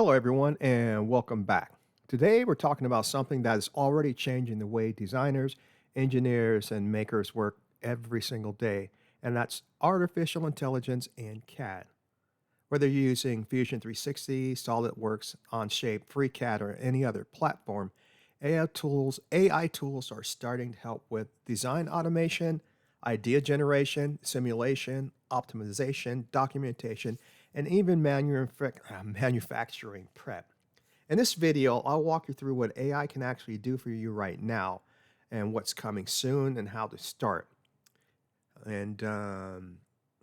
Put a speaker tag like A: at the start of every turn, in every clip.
A: Hello, everyone, and welcome back. Today, we're talking about something that is already changing the way designers, engineers, and makers work every single day, and that's artificial intelligence and CAD. Whether you're using Fusion 360, SolidWorks, Onshape, FreeCAD, or any other platform, AI tools are starting to help with design automation, idea generation, simulation, optimization, documentation, and even manufacturing prep. In this video, I'll walk you through what AI can actually do for you right now and what's coming soon and how to start and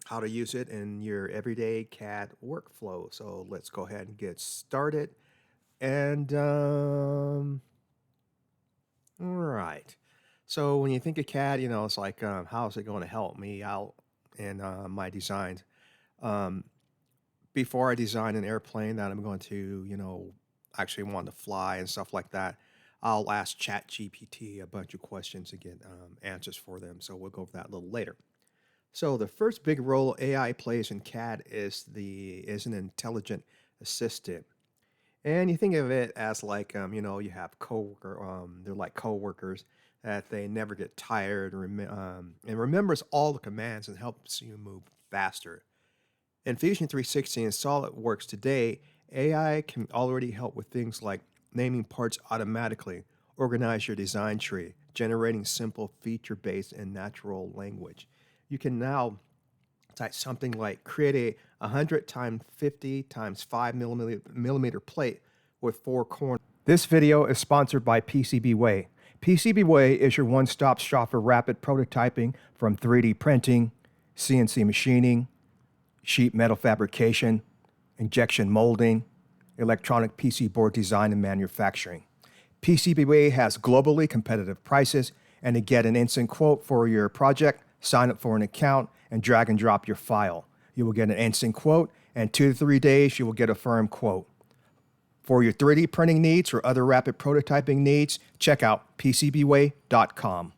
A: how to use it in your everyday CAD workflow. So let's go ahead and get started. And all right. So when you think of CAD, it's like, how is it going to help me out in my designs? Um, Before I design an airplane that I'm going to, actually want to fly and stuff like that, I'll ask ChatGPT a bunch of questions to get answers for them. So we'll go over that a little later. So the first big role AI plays in CAD is an intelligent assistant. And you think of it as like, you have they're like coworkers that they never get tired and remembers all the commands and helps you move faster. In Fusion 360 and SolidWorks today, AI can already help with things like naming parts automatically, organize your design tree, generating simple feature-based and natural language. You can now type something like create a 100 times 50 times 5 millimeter plate with four corners. This video is sponsored by PCBWay. PCBWay is your one-stop shop for rapid prototyping from 3D printing, CNC machining, sheet metal fabrication, injection molding, electronic PC board design and manufacturing. PCBWay has globally competitive prices, and to get an instant quote for your project, sign up for an account and drag and drop your file. You will get an instant quote, and 2 to 3 days you will get a firm quote. For your 3D printing needs or other rapid prototyping needs, check out PCBWay.com.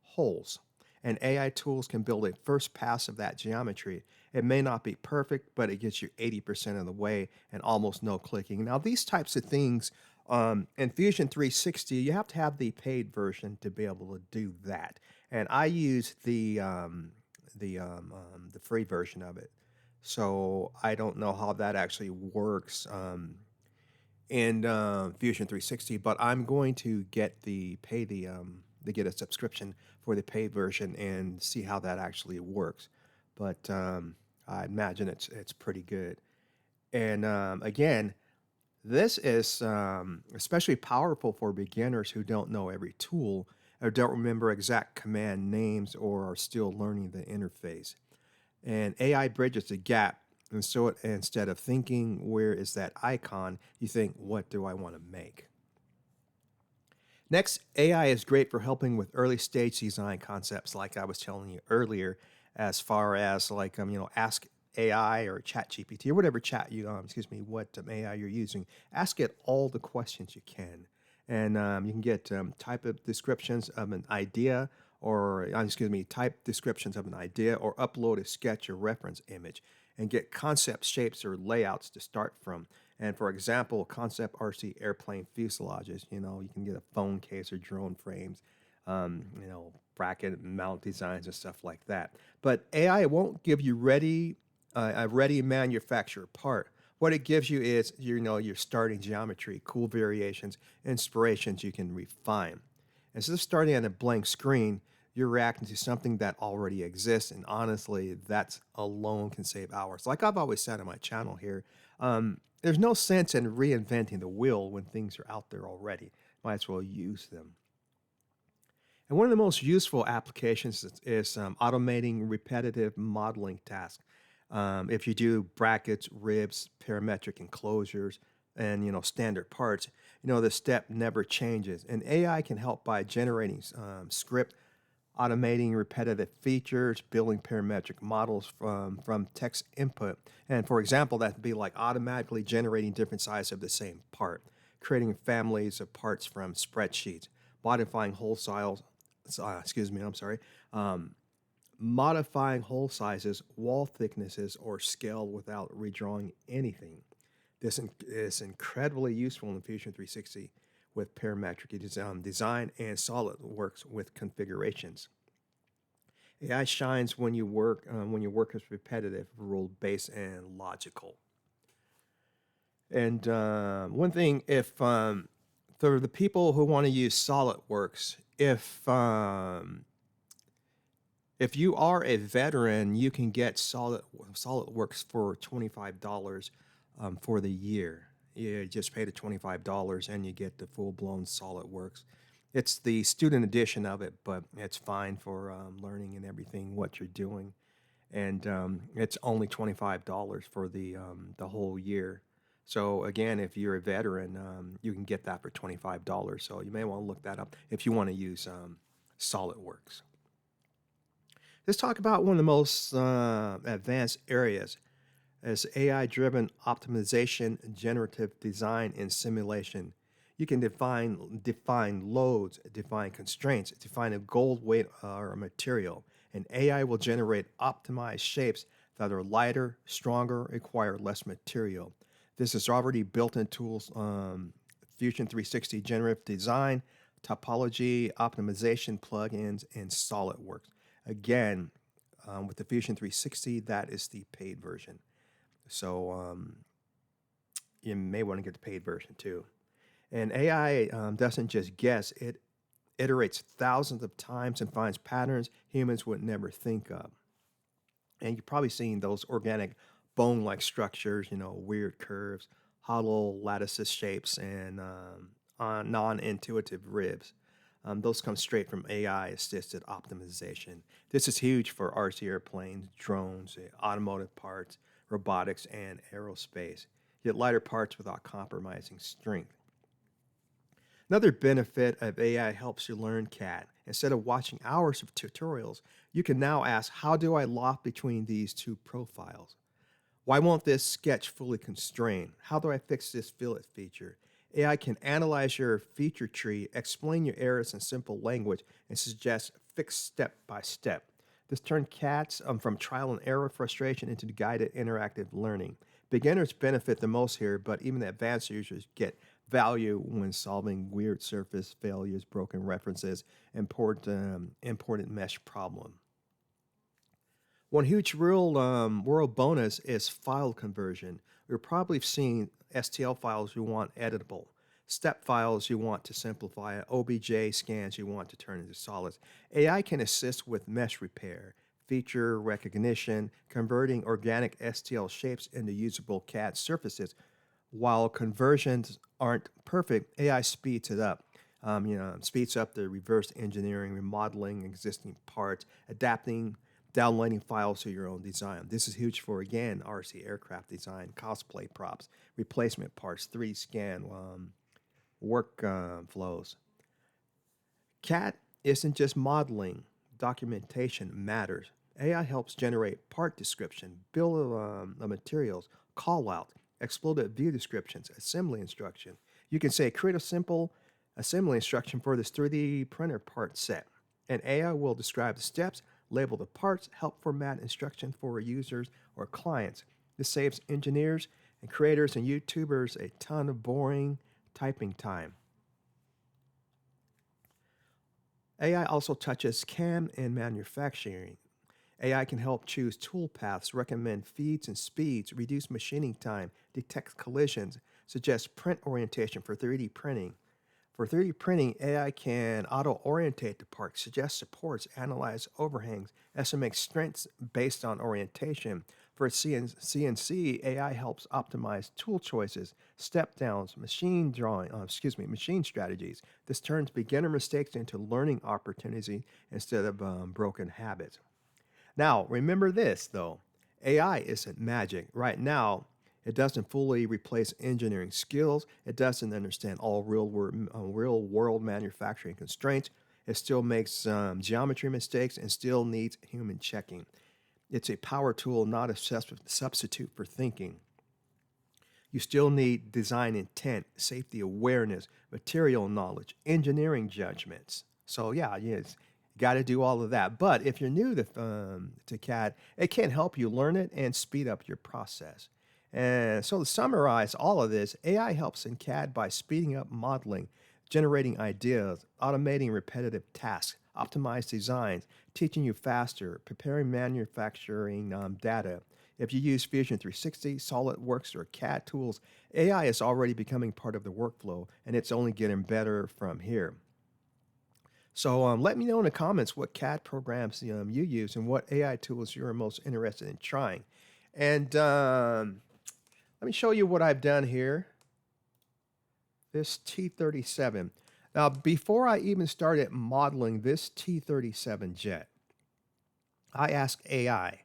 A: Holes, and AI tools can build a first pass of that geometry. It may not be perfect, but it gets you 80% of the way and almost no clicking. Now, these types of things in Fusion 360, you have to have the paid version to be able to do that. And I use the free version of it, so I don't know how that actually works in Fusion 360. But I'm going to get to get a subscription for the paid version and see how that actually works. But I imagine it's pretty good. And again, this is especially powerful for beginners who don't know every tool or don't remember exact command names or are still learning the interface. And AI bridges the gap. And so instead of thinking, where is that icon, you think, what do I want to make? Next, AI is great for helping with early stage design concepts, like I was telling you earlier, as far as like, ask AI or chat GPT or whatever what AI you're using. Ask it all the questions you can. And you can get type descriptions of an idea type descriptions of an idea or upload a sketch or reference image and get concept shapes or layouts to start from. And for example, concept RC airplane fuselages, you can get a phone case or drone frames, bracket mount designs and stuff like that. But AI won't give you a ready manufactured part. What it gives you is, your starting geometry, cool variations, inspirations you can refine. Instead of starting on a blank screen, you're reacting to something that already exists. And honestly, that alone can save hours. Like I've always said on my channel here, there's no sense in reinventing the wheel when things are out there already. Might as well use them. And one of the most useful applications is automating repetitive modeling tasks. If you do brackets, ribs, parametric enclosures, and standard parts, the step never changes. And AI can help by generating script, automating repetitive features, building parametric models from text input. And for example, that would be like automatically generating different sizes of the same part, creating families of parts from spreadsheets, modifying whole styles, modifying hole sizes, wall thicknesses, or scale without redrawing anything. Is incredibly useful in Fusion 360 with parametric design and SolidWorks with configurations. AI shines when your work is repetitive, rule-based, and logical. And one thing, if for the people who want to use SolidWorks, if you are a veteran, you can get SolidWorks for $25 for the year. You just pay the $25 and you get the full-blown SolidWorks. It's the student edition of it, but it's fine for learning and everything what you're doing. And it's only $25 for the whole year. So again, if you're a veteran, you can get that for $25. So you may want to look that up if you want to use SolidWorks. Let's talk about one of the most advanced areas as AI-driven optimization, generative design, and simulation. You can define loads, define constraints, define a goal weight or a material, and AI will generate optimized shapes that are lighter, stronger, require less material. This is already built in tools, Fusion 360 Generative Design, Topology, Optimization plugins, and SolidWorks. Again, with the Fusion 360, that is the paid version. So you may want to get the paid version too. And AI doesn't just guess, it iterates thousands of times and finds patterns humans would never think of. And you've probably seen those organic bone-like structures, weird curves, hollow lattices shapes, and non-intuitive ribs. Those come straight from AI-assisted optimization. This is huge for RC airplanes, drones, automotive parts, robotics, and aerospace. Get lighter parts without compromising strength. Another benefit of AI helps you learn CAD. Instead of watching hours of tutorials, you can now ask, how do I loft between these two profiles? Why won't this sketch fully constrain? How do I fix this fillet feature? AI can analyze your feature tree, explain your errors in simple language, and suggest fix step by step. This turned CADs from trial and error frustration into guided interactive learning. Beginners benefit the most here, but even the advanced users get value when solving weird surface failures, broken references, important mesh problem. One huge real world bonus is file conversion. You're probably seeing STL files you want editable, step files you want to simplify, OBJ scans you want to turn into solids. AI can assist with mesh repair, feature recognition, converting organic STL shapes into usable CAD surfaces. While conversions aren't perfect, AI speeds it up. Speeds up the reverse engineering, remodeling existing parts, adapting, downloading files to your own design. This is huge for, again, RC aircraft design, cosplay props, replacement parts, 3D scan, work flows. CAD isn't just modeling. Documentation matters. AI helps generate part description, bill of materials, call out, exploded view descriptions, assembly instruction. You can say, create a simple assembly instruction for this 3D printer part set. And AI will describe the steps, label the parts, help format instructions for users or clients. This saves engineers and creators and YouTubers a ton of boring typing time. AI also touches CAM and manufacturing. AI can help choose tool paths, recommend feeds and speeds, reduce machining time, detect collisions, suggest print orientation for 3D printing. For 3D printing, AI can auto-orientate the part, suggest supports, analyze overhangs, estimate strengths based on orientation. For CNC, AI helps optimize tool choices, step downs, machine strategies. This turns beginner mistakes into learning opportunities instead of broken habits. Now, remember this though, AI isn't magic. Right now, it doesn't fully replace engineering skills. It doesn't understand all real world manufacturing constraints. It still makes geometry mistakes and still needs human checking. It's a power tool, not a substitute for thinking. You still need design intent, safety awareness, material knowledge, engineering judgments. So yeah, yes, you got to do all of that. But if you're new to CAD, it can help you learn it and speed up your process. And so to summarize all of this, AI helps in CAD by speeding up modeling, generating ideas, automating repetitive tasks, optimize designs, teaching you faster, preparing manufacturing data. If you use Fusion 360, SolidWorks, or CAD tools, AI is already becoming part of the workflow, and it's only getting better from here. So let me know in the comments what CAD programs you use and what AI tools you're most interested in trying. And let me show you what I've done here. This T-37. Now, before I even started modeling this T-37 jet, I asked AI,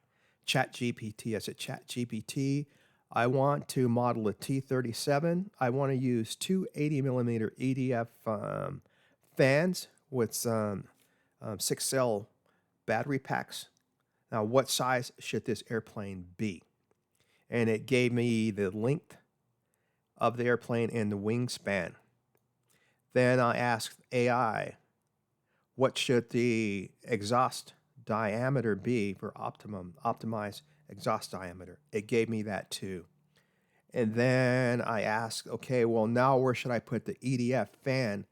A: ChatGPT. I said, ChatGPT, I want to model a T-37. I want to use two 80mm EDF fans with some 6-cell battery packs. Now, what size should this airplane be? And it gave me the length of the airplane and the wingspan. Then I asked AI, what should the exhaust diameter be for optimized exhaust diameter? It gave me that too. And then I asked, okay, well, now where should I put the EDF fan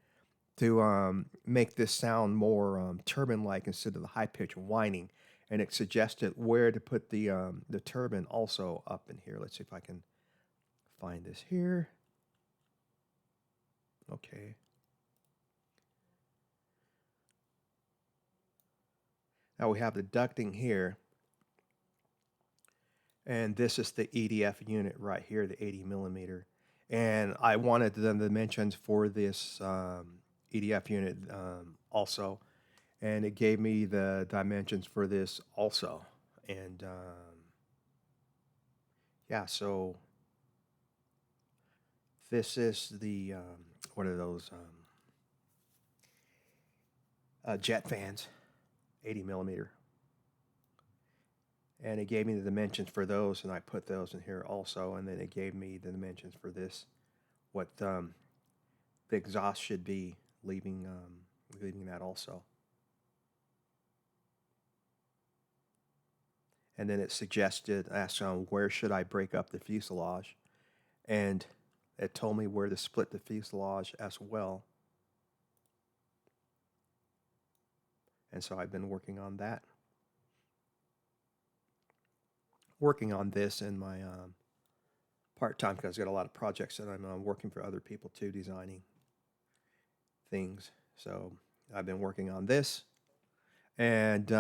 A: to make this sound more turbine-like instead of the high-pitched whining? And it suggested where to put the turbine also up in here. Let's see if I can find this here. Okay. Now we have the ducting here. And this is the EDF unit right here, the 80mm. And I wanted the dimensions for this EDF unit also. And it gave me the dimensions for this also. And yeah, so this is the, what are those? Jet fans, 80mm. And it gave me the dimensions for those, and I put those in here also. And then it gave me the dimensions for this, what the exhaust should be, leaving that also. And then it suggested, asked where should I break up the fuselage, and it told me where to split the fuselage as well. And so I've been working on that. Working on this in my part-time, because I've got a lot of projects that I'm working for other people too, designing things. So I've been working on this. And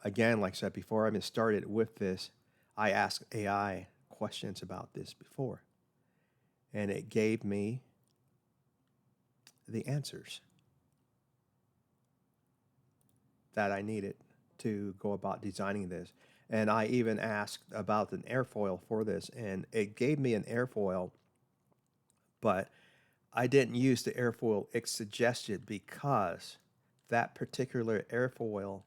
A: again, like I said before, I've been started with this. I asked AI questions about this before, and it gave me the answers that I needed to go about designing this. And I even asked about an airfoil for this, and it gave me an airfoil, but I didn't use the airfoil it suggested because that particular airfoil,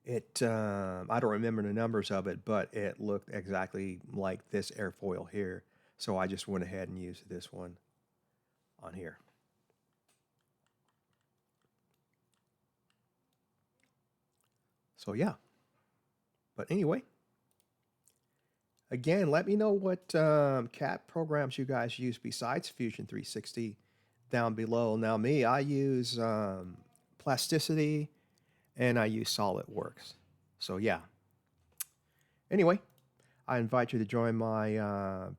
A: I don't remember the numbers of it, but it looked exactly like this airfoil here. So I just went ahead and used this one on here. So yeah. But anyway, again, let me know what CAD programs you guys use besides Fusion 360 down below. Now me, I use Plasticity and I use SolidWorks. So yeah. Anyway, I invite you to join my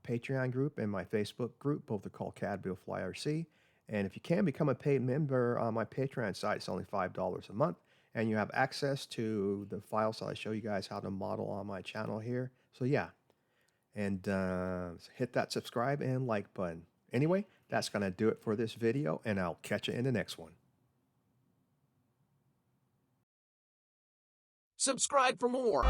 A: Patreon group and my Facebook group. Both are called CAD Build Fly RC. And if you can become a paid member on my Patreon site, it's only $5 a month. And you have access to the files that I show you guys how to model on my channel here. So yeah. And hit that subscribe and like button. Anyway, that's going to do it for this video, and I'll catch you in the next one.
B: Subscribe for more.